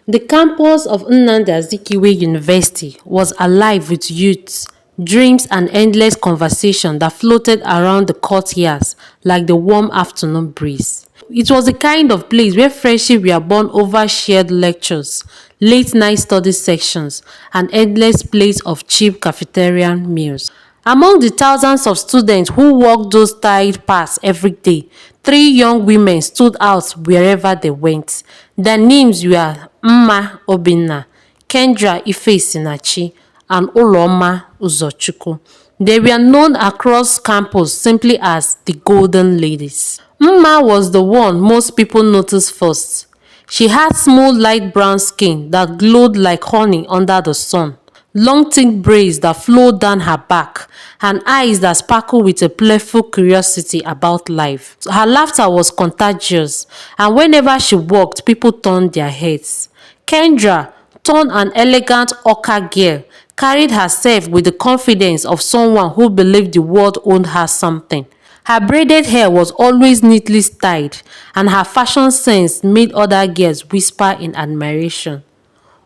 The campus of Nnamdi Azikiwe University was alive with youths, dreams and endless conversation that floated around the courtyards like the warm afternoon breeze. It was the kind of place where friendship were born over shared lectures, late night study sections, and endless plates of cheap cafeterian meals. Among the thousands of students who walked those tired paths every day, three young women stood out wherever they went. Their names were Mma Obinna, Kendra Ifesinachi, and Uloma Uzochukwu. They were known across campus simply as the Golden Ladies. Mma was the one most people noticed first. She had smooth light brown skin that glowed like honey under the sun, long thick braids that flowed down her back, and eyes that sparkled with a playful curiosity about life. Her laughter was contagious, and whenever she walked, people turned their heads. Kendra, turned an elegant Oka girl, carried herself with the confidence of someone who believed the world owed her something. Her braided hair was always neatly styled, and her fashion sense made other girls whisper in admiration.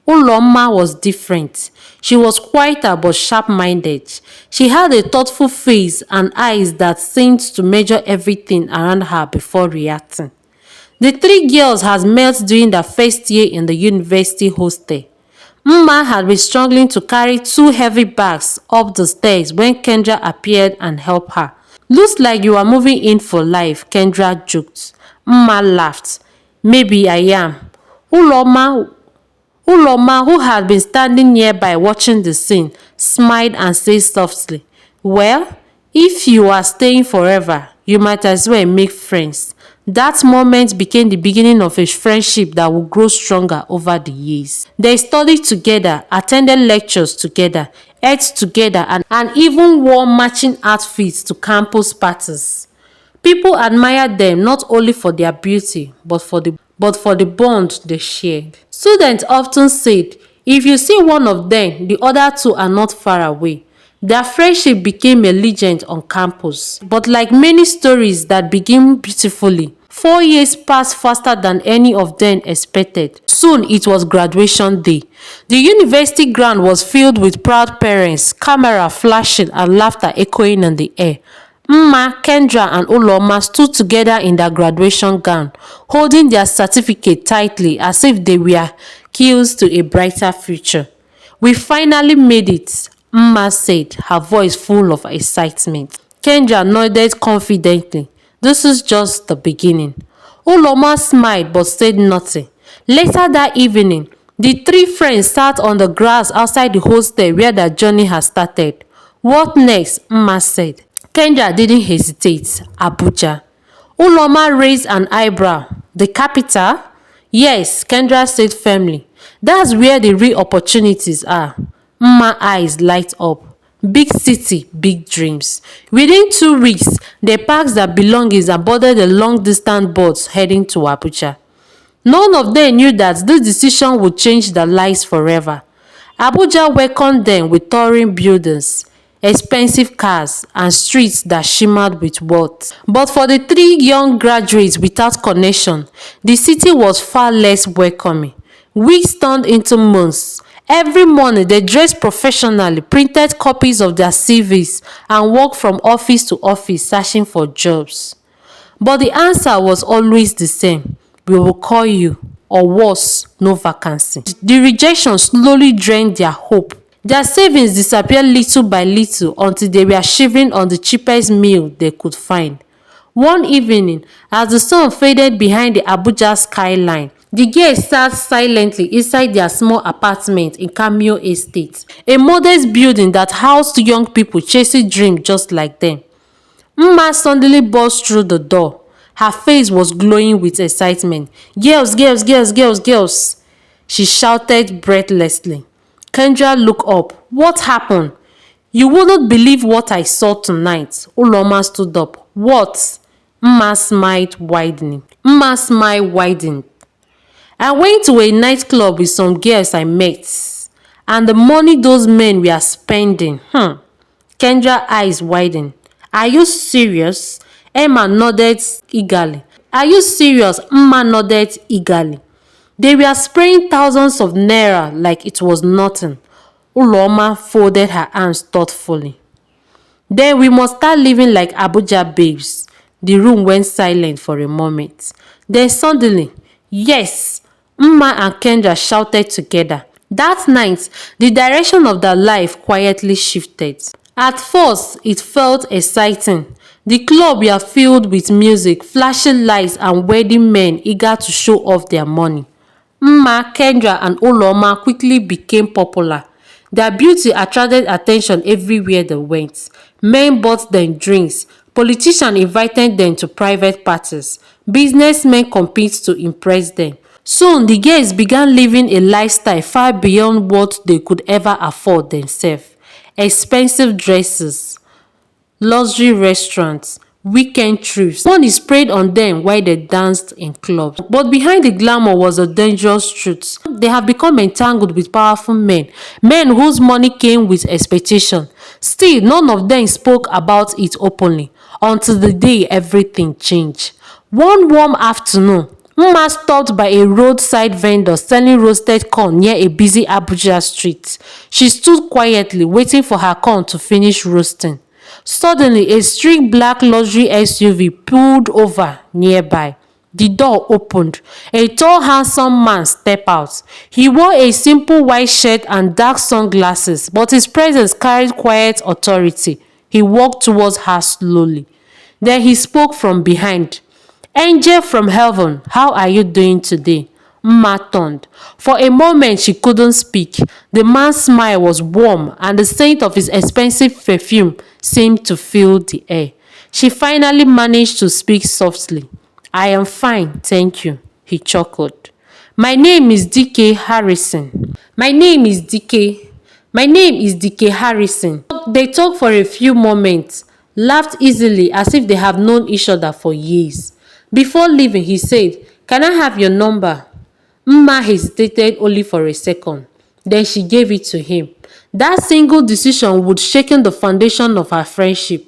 Uloma was different. She was quieter but sharp-minded. She had a thoughtful face and eyes that seemed to measure everything around her before reacting. The three girls had met during their first year in the university hostel. Mma had been struggling to carry two heavy bags up the stairs when Kendra appeared and helped her. "Looks like you are moving in for life," Kendra joked. Mma laughed. "Maybe I am." Uloma, who had been standing nearby watching the scene, smiled and said softly, "Well, if you are staying forever, you might as well make friends." That moment became the beginning of a friendship that would grow stronger over the years. They studied together, attended lectures together, ate together, and even wore matching outfits to campus parties. People admired them not only for their beauty, but for the bond they shared. Students often said, if you see one of them, the other two are not far away. Their friendship became a legend on campus. But like many stories that begin beautifully, 4 years passed faster than any of them expected. Soon it was graduation day. The university ground was filled with proud parents, camera flashing and laughter echoing in the air. Mma, Kendra and Uloma stood together in their graduation gown, holding their certificate tightly as if they were keys to a brighter future. "We finally made it," Mma said, her voice full of excitement. Kendra nodded confidently. "This is just the beginning." Uloma smiled but said nothing. Later that evening, the three friends sat on the grass outside the hostel where their journey had started. "What next?" Mma said. Kendra didn't hesitate. "Abuja." Uloma raised an eyebrow. "The capital?" "Yes," Kendra said firmly. "That's where the real opportunities are." Mma's eyes light up. Big city, big dreams. Within 2 weeks, they packed their belongings and boarded a long-distance bus heading to Abuja. None of them knew that this decision would change their lives forever. Abuja welcomed them with towering buildings, expensive cars, and streets that shimmered with wealth. But for the three young graduates without connection, the city was far less welcoming. Weeks turned into months. Every morning, they dressed professionally, printed copies of their CVs, and walked from office to office searching for jobs. But the answer was always the same: "We will call you," or worse, "no vacancy." The rejection slowly drained their hope. Their savings disappeared little by little until they were shivering on the cheapest meal they could find. One evening, as the sun faded behind the Abuja skyline, the girls sat silently inside their small apartment in Cameo Estate, a modest building that housed young people chasing dreams just like them. Mma suddenly burst through the door. Her face was glowing with excitement. "Girls, girls, girls, girls, girls!" she shouted breathlessly. Kendra looked up. "What happened?" "You wouldn't believe what I saw tonight." Uloma stood up. "What?" Mma smile widened. "I went to a nightclub with some girls I met, and the money those men were spending." Kendra's eyes widened. "Are you serious?" Emma nodded eagerly. "Are you serious?" Mma nodded eagerly. They were spraying thousands of naira like it was nothing. Uloma folded her hands thoughtfully. Then we must start living like Abuja babes. The room went silent for a moment. Then suddenly, yes, Mma and Kendra shouted together. That night, the direction of their life quietly shifted. At first, it felt exciting. The club were filled with music, flashing lights, and wedding men eager to show off their money. Mma, Kendra, and Uloma quickly became popular. Their beauty attracted attention everywhere they went. Men bought them drinks. Politicians invited them to private parties. Businessmen competed to impress them. Soon, the girls began living a lifestyle far beyond what they could ever afford themselves. Expensive dresses, luxury restaurants, weekend trips. Money sprayed on them while they danced in clubs. But behind the glamour was a dangerous truth. They have become entangled with powerful men, men whose money came with expectation. Still, none of them spoke about it openly until the day everything changed. One warm afternoon, Mma stopped by a roadside vendor selling roasted corn near a busy Abuja street. She stood quietly waiting for her corn to finish roasting. Suddenly, a sleek black luxury SUV pulled over nearby. The door opened. A tall, handsome man stepped out. He wore a simple white shirt and dark sunglasses, but his presence carried quiet authority. He walked towards her slowly. Then he spoke from behind. "Angel from heaven, how are you doing today?" Mma turned. For a moment she couldn't speak. The man's smile was warm and the scent of his expensive perfume seemed to fill the air. She finally managed to speak softly. "I am fine, thank you," he chuckled. "My name is DK Harrison. My name is DK. My name is DK Harrison." They talked for a few moments, laughed easily as if they have known each other for years. Before leaving, he said, "Can I have your number?" Mma hesitated only for a second. Then she gave it to him. That single decision would shaken the foundation of her friendship.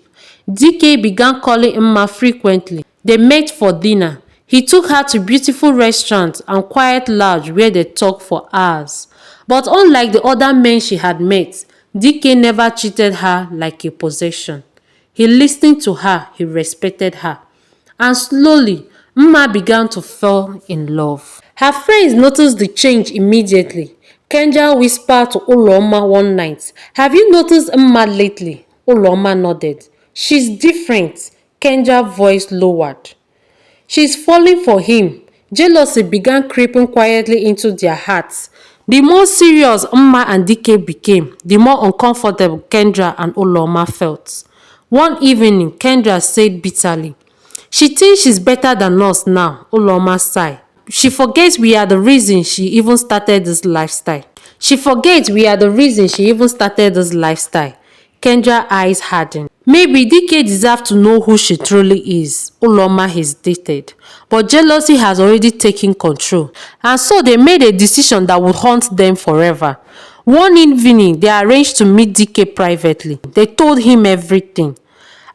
DK began calling Mma frequently. They met for dinner. He took her to beautiful restaurants and quiet lounge where they talked for hours. But unlike the other men she had met, DK never treated her like a possession. He listened to her, he respected her. And slowly, Mma began to fall in love. Her friends noticed the change immediately. Kendra whispered to Uloma one night, "Have you noticed Mma lately?" Uloma nodded. "She's different." Kendra's voice lowered. "She's falling for him." Jealousy began creeping quietly into their hearts. The more serious Mma and DK became, the more uncomfortable Kendra and Uloma felt. One evening, Kendra said bitterly, "She thinks she's better than us now." Uloma sighed. She forgets we are the reason she even started this lifestyle. Kendra's eyes hardened. Maybe DK deserves to know who she truly is. Uloma hesitated. But jealousy has already taken control. And so they made a decision that would haunt them forever. One evening, they arranged to meet DK privately. They told him everything.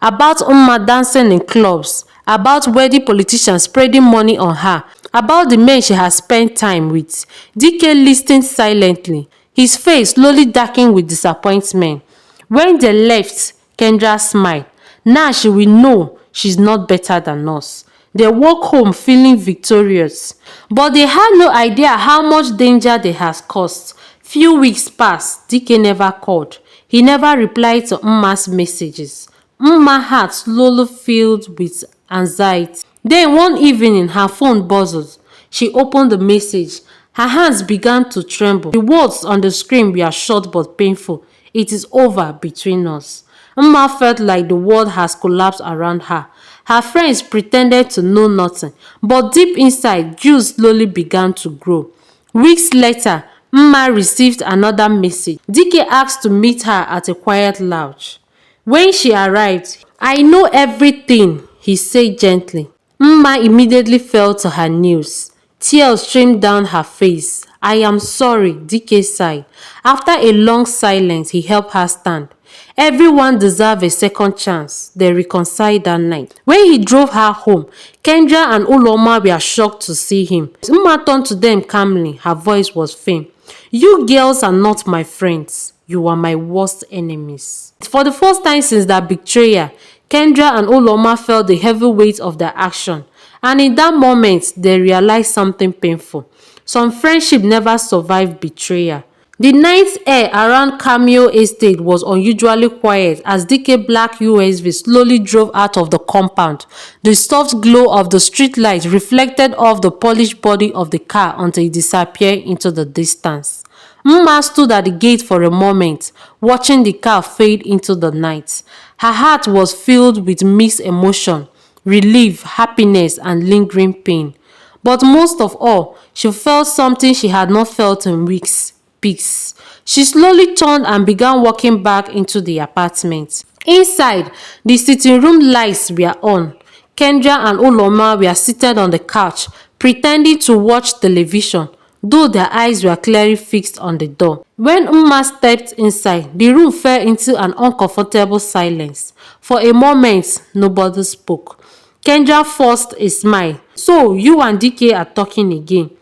About Mma dancing in clubs, about wealthy politicians spreading money on her, about the men she has spent time with. DK listened silently, his face slowly darkening with disappointment. When they left, Kendra smiled. Now she will know she's not better than us. They walked home feeling victorious. But they had no idea how much danger they had caused. Few weeks passed, DK never called. He never replied to Mma's messages. Mma's heart slowly filled with anxiety. Then one evening, her phone buzzed. She opened the message. Her hands began to tremble. The words on the screen were short but painful. "It is over between us." Mma felt like the world has collapsed around her. Her friends pretended to know nothing, but deep inside, guilt slowly began to grow. Weeks later, Mma received another message. DK asked to meet her at a quiet lounge. When she arrived, "I know everything," he said gently. Mma immediately fell to her knees. Tears streamed down her face. "I am sorry," DK sighed. After a long silence, he helped her stand. Everyone deserved a second chance. They reconciled that night. When he drove her home, Kendra and Uloma were shocked to see him. Mma turned to them calmly. Her voice was firm. You girls are not my friends. You are my worst enemies. For the first time since that betrayal, Kendra and Uloma felt the heavy weight of their action. And in that moment, they realized something painful. Some friendship never survived betrayal. The night air around Cameo Estate was unusually quiet as DK Black USV slowly drove out of the compound. The soft glow of the streetlight reflected off the polished body of the car until it disappeared into the distance. Mma stood at the gate for a moment, watching the car fade into the night. Her heart was filled with mixed emotion, relief, happiness, and lingering pain. But most of all, she felt something she had not felt in weeks. Peace. She slowly turned and began walking back into the apartment. Inside, the sitting room lights were on. Kendra and Uloma were seated on the couch, pretending to watch television, though their eyes were clearly fixed on the door. When Mma stepped inside, the room fell into an uncomfortable silence. For a moment, nobody spoke. Kendra forced a smile. So, you and DK are talking again.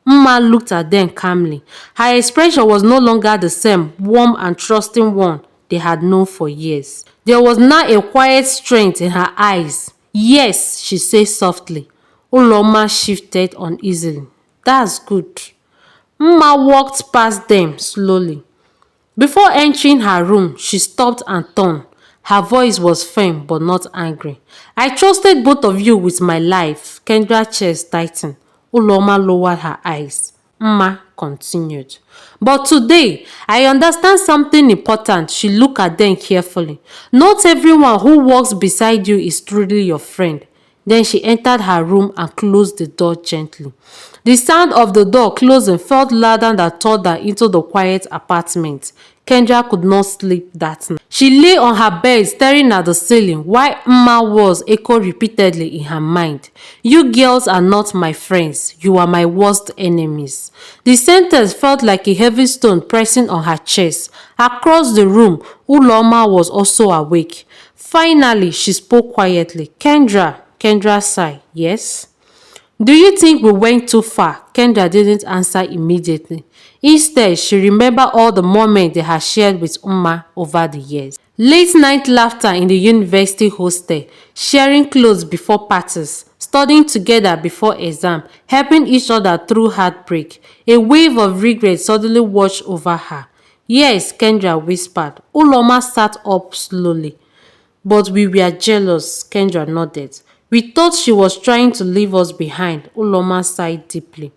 Mma looked at them calmly. Her expression was no longer the same warm and trusting one they had known for years. There was now a quiet strength in her eyes. Yes, she said softly. Uloma shifted uneasily. That's good. Mma walked past them slowly. Before entering her room, she stopped and turned. Her voice was firm but not angry. I trusted both of you with my life. Kendra's chest tightened. Uloma lowered her eyes. Mma continued. But today, I understand something important. She looked at them carefully. Not everyone who walks beside you is truly your friend. Then she entered her room and closed the door gently. The sound of the door closing felt louder than thunder into the quiet apartment. Kendra could not sleep that night. She lay on her bed staring at the ceiling while Mma words echoed repeatedly in her mind. You girls are not my friends. You are my worst enemies. The sentence felt like a heavy stone pressing on her chest. Across the room, Uloma was also awake. Finally, she spoke quietly. Kendra sighed. Yes? Do you think we went too far? Kendra didn't answer immediately. Instead, she remembered all the moments they had shared with Mma over the years. Late night laughter in the university hostel, sharing clothes before parties, studying together before exam, helping each other through heartbreak. A wave of regret suddenly washed over her. Yes, Kendra whispered. Uloma sat up slowly. But we were jealous, Kendra nodded. We thought she was trying to leave us behind, Uloma sighed deeply.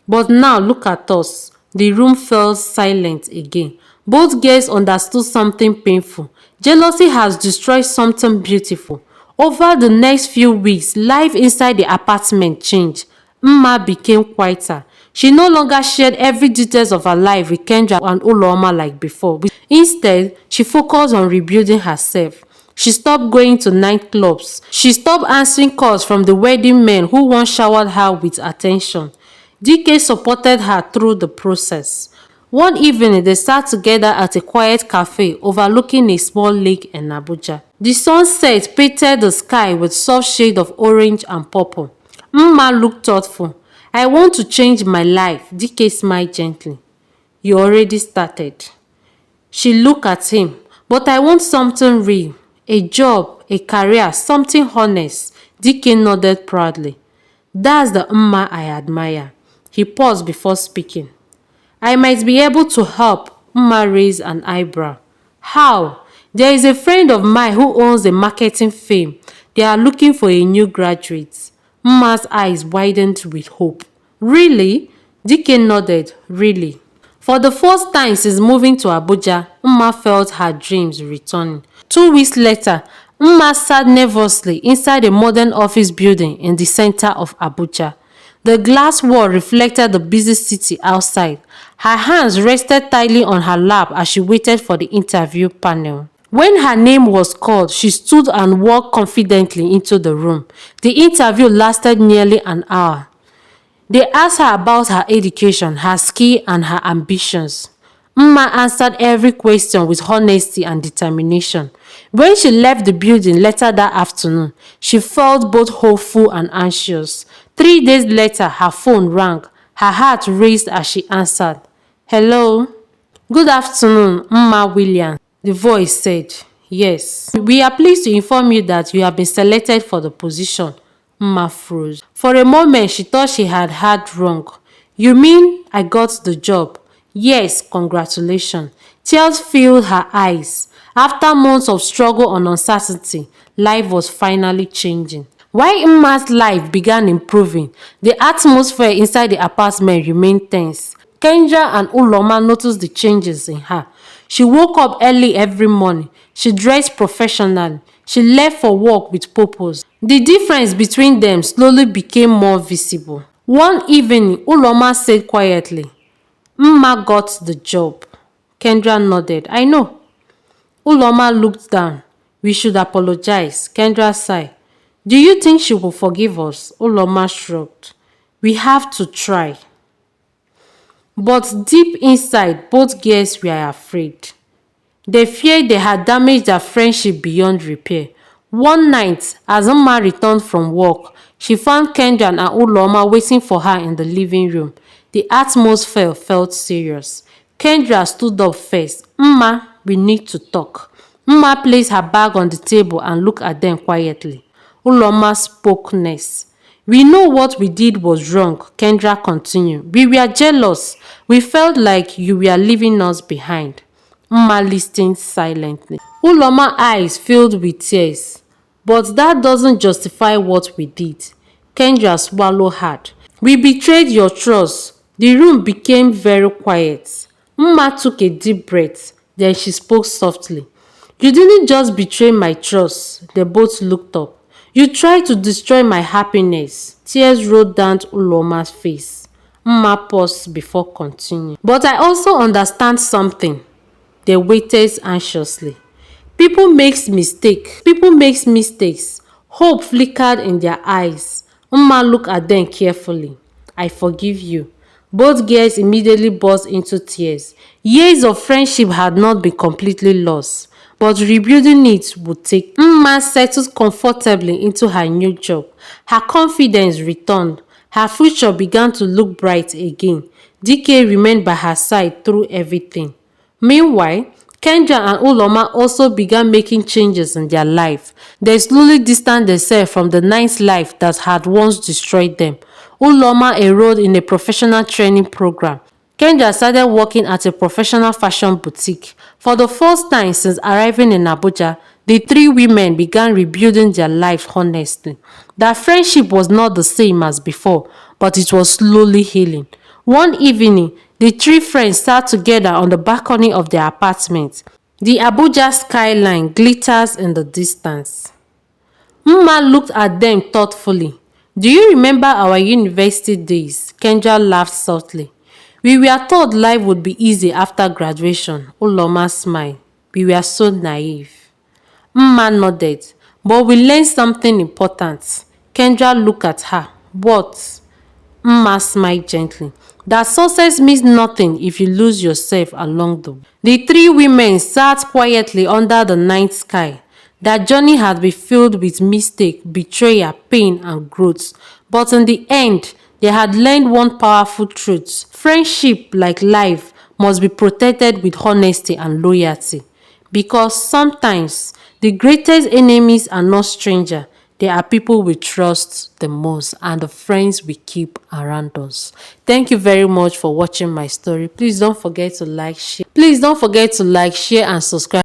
But now look at us. The room fell silent again. Both girls understood something painful. Jealousy has destroyed something beautiful. Over the next few weeks, life inside the apartment changed. Mma became quieter. She no longer shared every details of her life with Kendra and Uloma like before. Instead, she focused on rebuilding herself. She stopped going to nightclubs. She stopped answering calls from the wedding men who once showered her with attention. DK supported her through the process. One evening, they sat together at a quiet cafe overlooking a small lake in Abuja. The sunset painted the sky with soft shade of orange and purple. Mma looked thoughtful. I want to change my life, DK smiled gently. You already started. She looked at him. But I want something real. A job, a career, something honest. DK nodded proudly. That's the Mma I admire. He paused before speaking. I might be able to help. Mma raised an eyebrow. How? There is a friend of mine who owns a marketing firm. They are looking for a new graduate. Mma's eyes widened with hope. Really? DK nodded. Really. For the first time since moving to Abuja, Mma felt her dreams returning. 2 weeks later, Mma sat nervously inside a modern office building in the center of Abuja. The glass wall reflected the busy city outside. Her hands rested tightly on her lap as she waited for the interview panel. When her name was called, she stood and walked confidently into the room. The interview lasted nearly an hour. They asked her about her education, her skill, and her ambitions. Mma answered every question with honesty and determination. When she left the building later that afternoon, she felt both hopeful and anxious. 3 days later, her phone rang. Her heart raced as she answered. "Hello?" "Good afternoon, Mma Williams," the voice said. "Yes. We are pleased to inform you that you have been selected for the position." Mma froze. For a moment, she thought she had heard wrong. "You mean I got the job?" "Yes, congratulations." Tears filled her eyes. After months of struggle and uncertainty, life was finally changing. While Mma's life began improving, the atmosphere inside the apartment remained tense. Kendra and Uloma noticed the changes in her. She woke up early every morning. She dressed professionally. She left for work with purpose. The difference between them slowly became more visible. One evening, Uloma said quietly, "Mma got the job." Kendra nodded. "I know." Uloma looked down. "We should apologize." Kendra sighed. "Do you think she will forgive us?" Uloma shrugged. "We have to try." But deep inside, both girls were afraid. They feared they had damaged their friendship beyond repair. One night, as Mma returned from work, she found Kendra and Uloma waiting for her in the living room. The atmosphere felt serious. Kendra stood up first. "Mma, we need to talk." Mma placed her bag on the table and looked at them quietly. Uloma spoke next. "We know what we did was wrong," Kendra continued. "We were jealous. We felt like you were leaving us behind." Mma listened silently. Uloma's eyes filled with tears. "But that doesn't justify what we did." Kendra swallowed hard. "We betrayed your trust." The room became very quiet. Mma took a deep breath. Then she spoke softly. "You didn't just betray my trust." They both looked up. "You tried to destroy my happiness." Tears rolled down Uloma's face. Mma paused before continuing. "But I also understand something." They waited anxiously. People makes mistakes. Hope flickered in their eyes. Mma looked at them carefully. "I forgive you." Both girls immediately burst into tears. Years of friendship had not been completely lost, but rebuilding it would take. Mma settled comfortably into her new job. Her confidence returned. Her future began to look bright again. DK remained by her side through everything. Meanwhile, Kendra and Uloma also began making changes in their life. They slowly distanced themselves from the nice life that had once destroyed them. Uloma enrolled in a professional training program. Kendra started working at a professional fashion boutique. For the first time since arriving in Abuja, the three women began rebuilding their lives honestly. Their friendship was not the same as before, but it was slowly healing. One evening, the three friends sat together on the balcony of their apartment. The Abuja skyline glitters in the distance. Mma looked at them thoughtfully. "Do you remember our university days?" Kendra laughed softly. "We were told life would be easy after graduation." Uloma smiled. "We were so naive." Mma nodded. "But we learned something important." Kendra looked at her. "What?" Mma smiled gently. "That success means nothing if you lose yourself along the way." The three women sat quietly under the night sky. Their journey had been filled with mistake, betrayal, pain, and growth. But in the end, they had learned one powerful truth. Friendship, like life, must be protected with honesty and loyalty. Because sometimes the greatest enemies are not strangers. They are people we trust the most and the friends we keep around us. Thank you very much for watching my story. Please don't forget to like, share and subscribe.